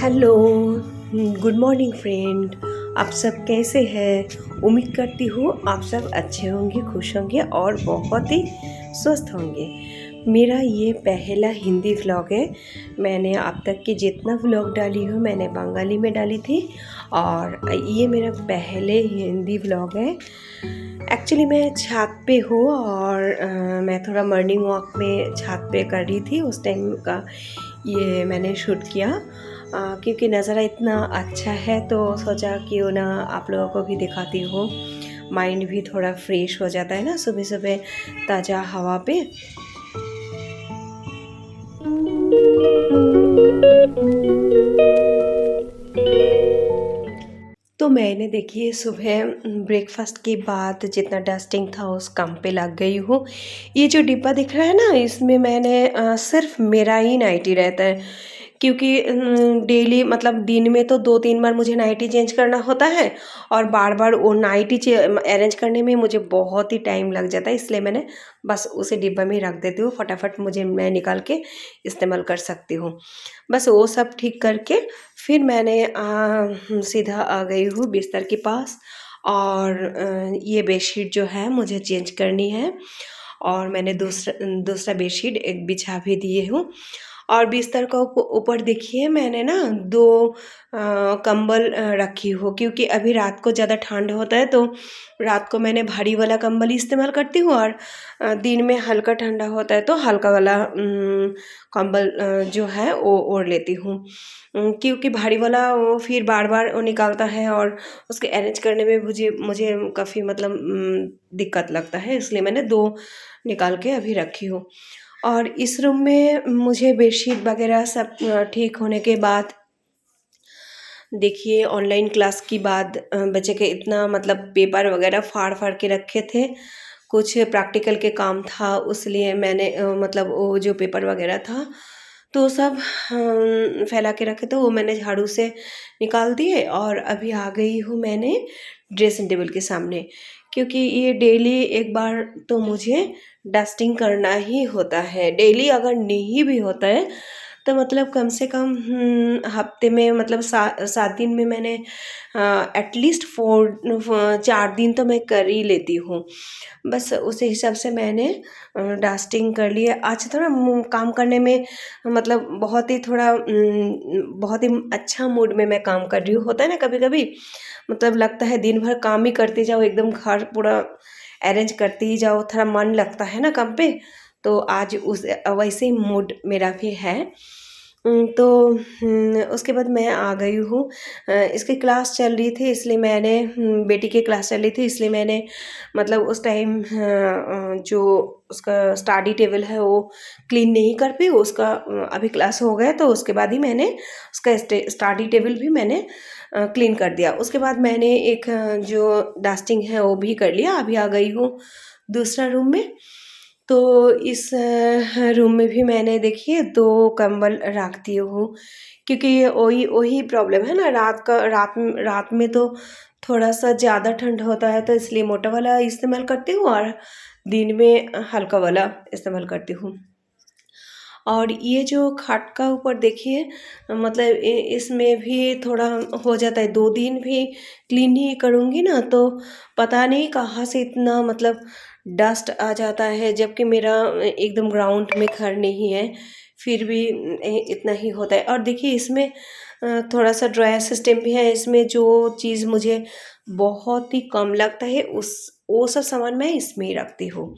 Hello, good morning friend. आप सब कैसे हैं? उम्मीद करती हूँ आप सब अच्छे होंगे, खुश होंगे और बहुत ही स्वस्थ होंगे। मेरा ये पहला हिंदी व्लॉग है। मैंने अब तक के जितना व्लॉग डाली हूँ मैंने बंगाली में डाली थी और ये मेरा पहले हिंदी व्लॉग है। एक्चुअली मैं छत पे हूँ और मैं थोड़ा मॉर्निंग वॉक में छत पे कर रही थी, उस टाइम का ये मैंने शूट किया। क्योंकि नज़ारा इतना अच्छा है तो सोचा क्यों ना आप लोगों को भी दिखाती हूँ। माइंड भी थोड़ा फ्रेश हो जाता है ना सुबह सुबह ताज़ा हवा पे। तो मैंने देखिए सुबह ब्रेकफास्ट के बाद जितना डस्टिंग था उस काम पे लग गई हूँ। ये जो डिब्बा दिख रहा है ना, इसमें मैंने सिर्फ मेरा ही नाइटी रहता है। क्योंकि डेली मतलब दिन में तो 2-3 बार मुझे नाइटी चेंज करना होता है और बार-बार वो नाइटी अरेंज करने में मुझे बहुत ही टाइम लग जाता है, इसलिए मैंने बस उसे डिब्बा में ही रख देती हूँ। फटाफट मैं निकाल के इस्तेमाल कर सकती हूँ। बस वो सब ठीक करके फिर मैंने सीधा आ गई हूँ बिस्तर के पास और ये बेडशीट जो है मुझे चेंज करनी है और मैंने दूसरा बेडशीट एक बिछा भी दिए हूँ। और बिस्तर का ऊपर देखिए मैंने ना 2 कंबल रखी हूँ, क्योंकि अभी रात को ज़्यादा ठंड होता है तो रात को मैंने भारी वाला कंबल इस्तेमाल करती हूँ और दिन में हल्का ठंडा होता है तो हल्का वाला कंबल जो है वो ओढ़ लेती हूँ। क्योंकि भारी वाला वो फिर बार-बार वो निकालता है और उसके अरेंज करने में मुझे मुझे काफ़ी मतलब दिक्कत लगता है, इसलिए मैंने 2 निकाल के अभी रखी हूँ। और इस रूम में मुझे बेडशीट वगैरह सब ठीक होने के बाद देखिए ऑनलाइन क्लास के बाद बच्चे के इतना मतलब पेपर वगैरह फाड़-फाड़ के रखे थे। कुछ प्रैक्टिकल के काम था, उसलिए मैंने मतलब वो जो पेपर वगैरह था तो सब फैला के रखे थे, वो मैंने झाड़ू से निकाल दिए और अभी आ गई हूँ मैंने ड्रेसिंग टेबल के सामने। क्योंकि ये डेली एक बार तो मुझे डस्टिंग करना ही होता है। डेली अगर नहीं भी होता है तो मतलब कम से कम हफ्ते में मतलब 7 दिन में मैंने एटलीस्ट 4 दिन तो मैं कर ही लेती हूँ। बस उसी हिसाब से मैंने डस्टिंग कर लिया। आज थोड़ा काम करने में मतलब बहुत ही अच्छा मूड में मैं काम कर रही हूँ। होता है ना कभी-कभी, मतलब लगता है दिन भर काम ही करते जाओ, एकदम घर पूरा अरेंज करते ही जाओ, थोड़ा मन लगता है ना काम पे, तो आज उस वैसे ही मूड मेरा भी है। तो उसके बाद मैं आ गई हूँ। इसकी क्लास चल रही थी इसलिए मैंने बेटी की क्लास चल रही थी इसलिए मैंने मतलब उस टाइम जो उसका स्टडी टेबल है वो क्लीन नहीं कर पाई। उसका अभी क्लास हो गया तो उसके बाद ही मैंने उसका स्टडी टेबल भी मैंने क्लीन कर दिया। उसके बाद मैंने एक जो डस्टिंग है वो भी कर लिया। अभी आ गई हूँ दूसरा रूम में। तो इस रूम में भी मैंने देखिए 2 कंबल रख दिए हूँ, क्योंकि ये वही वही प्रॉब्लम है ना, रात में तो थोड़ा-सा ज़्यादा ठंड होता है तो इसलिए मोटा वाला इस्तेमाल करती हूँ और दिन में हल्का वाला इस्तेमाल करती हूँ। और ये जो खाट का ऊपर देखिए मतलब इसमें भी थोड़ा हो जाता है। 2 दिन भी क्लीन नहीं करूँगी ना तो पता नहीं कहाँ से इतना मतलब डस्ट आ जाता है, जबकि मेरा एकदम ग्राउंड में घर नहीं है, फिर भी इतना ही होता है। और देखिए इसमें थोड़ा-सा ड्रायर सिस्टम भी है। इसमें जो चीज़ मुझे बहुत ही कम लगता है उस वो सब सामान मैं इसमें ही रखती हूँ।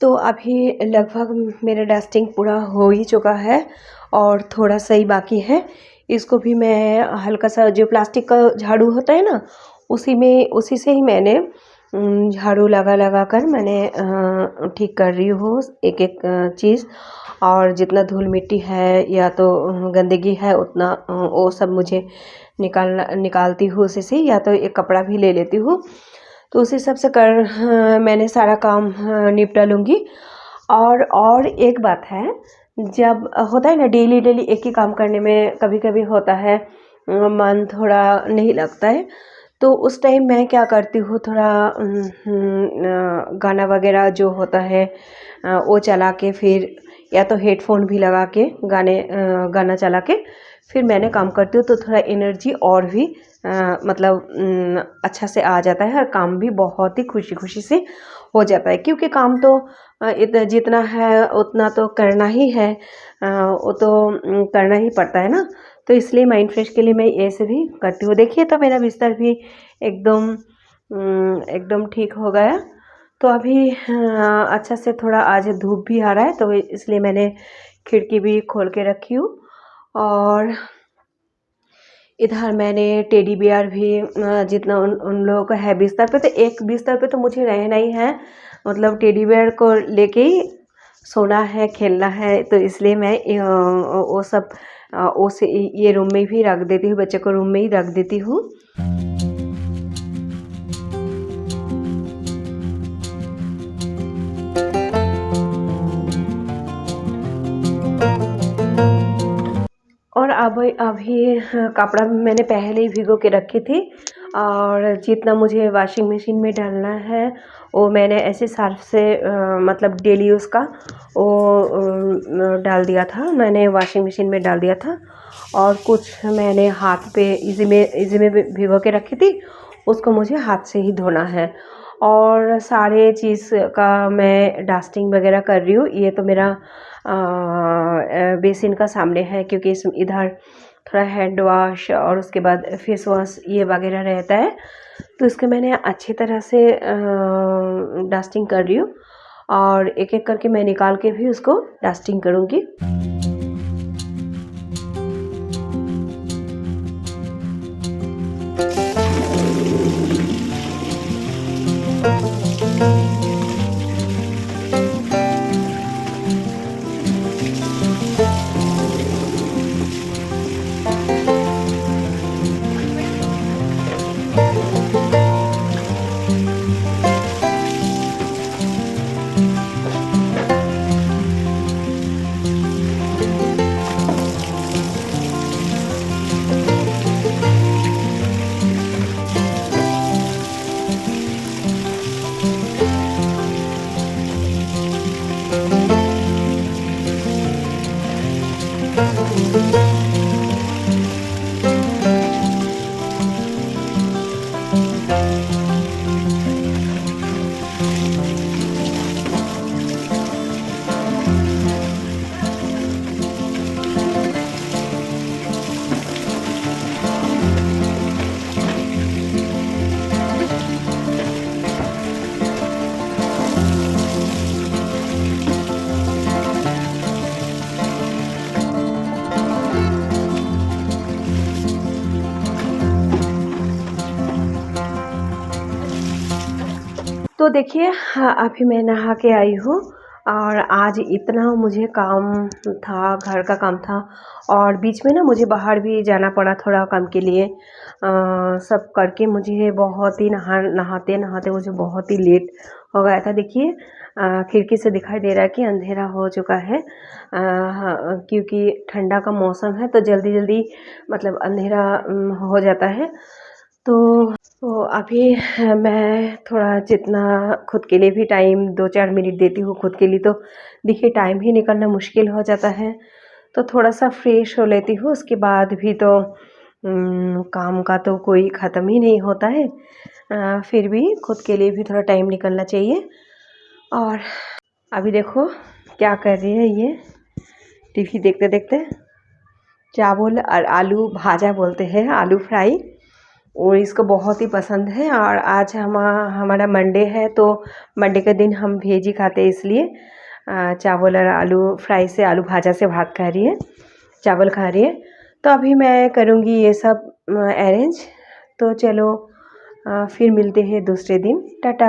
तो अभी लगभग मेरा डस्टिंग पूरा हो ही चुका है और थोड़ा सा ही बाकी है। इसको भी मैं हल्का सा, जो प्लास्टिक का झाड़ू होता है ना, उसी से ही मैंने झाड़ू लगा लगा कर मैंने ठीक कर रही हूँ एक एक चीज़। और जितना धूल मिट्टी है या तो गंदगी है उतना वो सब मुझे निकालती हूँ उसी से, या तो एक कपड़ा भी ले लेती हूँ। तो उसी सब से मैंने सारा काम निपटा लूँगी। और एक बात है, जब होता है ना डेली डेली एक ही काम करने में कभी कभी होता है मन थोड़ा नहीं लगता है, तो उस टाइम मैं क्या करती हूँ, थोड़ा गाना वगैरह जो होता है वो चला के, फिर या तो हेडफोन भी लगा के गाना चला के फिर मैंने काम करती हूँ। तो थोड़ा एनर्जी और भी मतलब अच्छा से आ जाता है और काम भी बहुत ही खुशी खुशी से हो जाता है, क्योंकि काम तो जितना है उतना तो करना ही है, वो तो करना ही पड़ता है ना। तो इसलिए माइंड फ्रेश के लिए मैं ऐसे भी करती हूँ। देखिए तो मेरा बिस्तर भी एकदम ठीक हो गया। तो अभी अच्छा से, थोड़ा आज धूप भी आ रहा है तो इसलिए मैंने खिड़की भी खोल के रखी हूँ। और इधर मैंने टेडी बियर भी जितना उन लोगों का है बिस्तर पे, तो एक बिस्तर पे तो मुझे रहना ही है, मतलब टेडी बियर को लेके ही सोना है, खेलना है। तो इसलिए मैं वो सब उसे ये रूम में भी रख देती हूँ, बच्चे को रूम में ही रख देती हूँ। और अब अभी कपड़ा मैंने पहले ही भिगो के रखी थी, और जितना मुझे वॉशिंग मशीन में डालना है वो मैंने ऐसे सर्फ से मतलब डेली यूज़ का वो डाल दिया था, मैंने वॉशिंग मशीन में डाल दिया था। और कुछ मैंने हाथ पे इजी में भिगो के रखी थी, उसको मुझे हाथ से ही धोना है। और सारे चीज़ का मैं डस्टिंग वगैरह कर रही हूँ। ये तो मेरा बेसिन का सामने है, क्योंकि इधर थोड़ा हैंड वॉश और उसके बाद फेस वॉश ये वगैरह रहता है। तो इसके मैंने अच्छी तरह से डस्टिंग कर रही हूँ, और एक एक करके मैं निकाल के भी उसको डस्टिंग करूँगी। तो देखिए, हाँ, अभी मैं नहा के आई हूँ, और आज इतना मुझे काम था, घर का काम था, और बीच में ना मुझे बाहर भी जाना पड़ा थोड़ा काम के लिए। सब करके मुझे बहुत ही नहाते नहाते मुझे बहुत ही लेट हो गया था। देखिए खिड़की से दिखाई दे रहा है कि अंधेरा हो चुका है, हाँ, क्योंकि ठंडा का मौसम है तो जल्दी जल्दी मतलब अंधेरा हो जाता है। तो अभी मैं थोड़ा जितना खुद के लिए भी टाइम 2-4 मिनट देती हूँ खुद के लिए, तो देखिए टाइम ही निकलना मुश्किल हो जाता है। तो थोड़ा सा फ्रेश हो लेती हूँ, उसके बाद भी तो काम का तो कोई ख़त्म ही नहीं होता है। फिर भी खुद के लिए भी थोड़ा टाइम निकलना चाहिए। और अभी देखो क्या कर रही है ये, टीवी देखते देखते। चावल और आलू भाजा बोलते हैं, आलू फ्राई। और इसको बहुत ही पसंद है। और आज हमारा मंडे है, तो मंडे के दिन हम वेज ही खाते हैं, इसलिए चावल और आलू फ्राई से आलू भाजा से भात खा रही है, चावल खा रही है। तो अभी मैं करूँगी ये सब अरेंज। तो चलो फिर मिलते हैं दूसरे दिन। टाटा।